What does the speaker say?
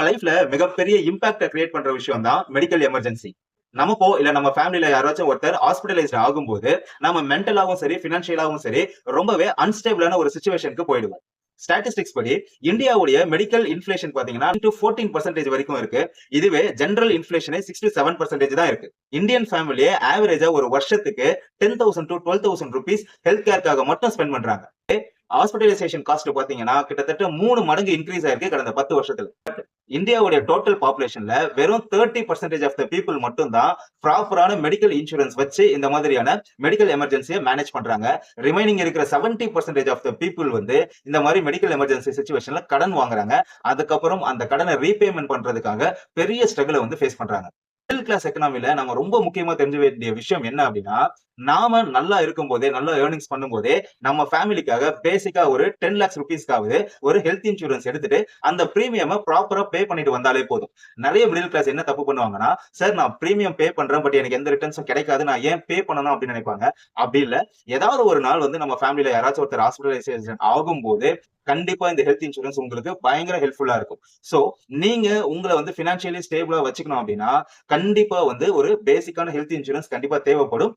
லைஃப்ல மிகப்பெரிய இம்பாக்ட கிரியேட் பண்ற விஷயம் தான் மெடிக்கல் எமர்ஜென்சி. நமக்கோ இல்ல நம்ம ஃபேமிலில யாராச்சும் ஒருத்தர் ஹாஸ்பிடலைஸ்ட் ஆகும்போது, நம்ம மென்டலாவும் சரி, பினான்சியலாவும் சரி, ரொம்பவே அன்ஸ்டேபிளான ஒரு சிச்சுவேஷனுக்கு போயிடுவோம். ஸ்டாட்டிஸ்டிக்ஸ் படி இந்தியாவுடைய மெடிக்கல் இன்ஃப்ளேஷன் பாத்தீங்கன்னா 14% வரைக்கும் இருக்கு. இதுவே ஜெனரல் இன்ஃப்ளேஷனே 6-7% தான் இருக்கு. இந்தியன் ஃபேமிலியே ஆவரேஜா ஒரு வருஷத்துக்கு 10,000 to 12,000 ரூபீஸ் ஹெல்த் கேர்க்காக மட்டும் ஸ்பெண்ட் பண்றாங்க. ஹாஸ்பிடலைசேஷன் காஸ்ட் பாத்தீங்கன்னா கிட்டத்தட்ட 3 மடங்கு இன்க்ரீஸ் ஆயிருக்கு கடந்த 10 வருஷத்துல. இந்தியாவுடைய டோட்டல் பாப்புலேஷன்ல வெறும் 30% ஆஃப் த பீப்புள் மட்டும் தான் ப்ராப்பரான மெடிக்கல் இன்சூரன்ஸ் வச்சு இந்த மாதிரியான மெடிக்கல் எமர்ஜென்சியை மேனேஜ் பண்றாங்க. ரிமைனிங் இருக்கிற 70% ஆஃப் த பீப்புள் வந்து இந்த மாதிரி மெடிக்கல் எமர்ஜென்சி சிச்சுவேஷன்ல கடன் வாங்குறாங்க. அதுக்கப்புறம் அந்த கடனை ரீபேமெண்ட் பண்றதுக்காக பெரிய ஸ்ட்ரகிளை வந்து ஃபேஸ் பண்றாங்க. மிடில் கிளாஸ் எக்கனாமில நம்ம ரொம்ப முக்கியமா தெரிஞ்ச வேண்டிய விஷயம் என்ன அப்படின்னா, நாம நல்லா இருக்கும் போதே, நல்லா ஏர்னிங்ஸ் பண்ணும் போதே, நம்ம ஃபேமிலிக்காக பேசிக்கா ஒரு 10 லாக்ஸ் ருபீஸ்க்காவது ஒரு ஹெல்த் இன்சூரன்ஸ் எடுத்துட்டு அந்த பிரீமியம் ப்ராப்பரா பே பண்ணிட்டு வந்தாலே போதும். நிறைய மிடில் கிளாஸ் என்ன தப்பு பண்ணுவாங்கன்னா, சார் நான் பிரீமியம் பே பண்றேன், பட் எனக்கு எந்த ரிட்டர்ன்ஸும் கிடைக்காது, நான் ஏன் பே பண்ணணும் அப்படின்னு நினைப்பாங்க. அப்படி இல்ல, ஏதாவது ஒரு நாள் வந்து நம்ம ஃபேமிலில யாராச்சும் ஒருத்தர் ஹாஸ்பிடலைசேஷன் ஆகும்போது கண்டிப்பா இந்த ஹெல்த் இன்சூரன்ஸ் உங்களுக்கு பயங்கர ஹெல்ப்ஃபுல்லா இருக்கும். சோ நீங்க உங்களை வந்து பினான்சியலி ஸ்டேபிளா வச்சுக்கணும் அப்படின்னா, கண்டிப்பா வந்து ஒரு பேசிக்கான ஹெல்த் இன்சூரன்ஸ் கண்டிப்பா தேவைப்படும்.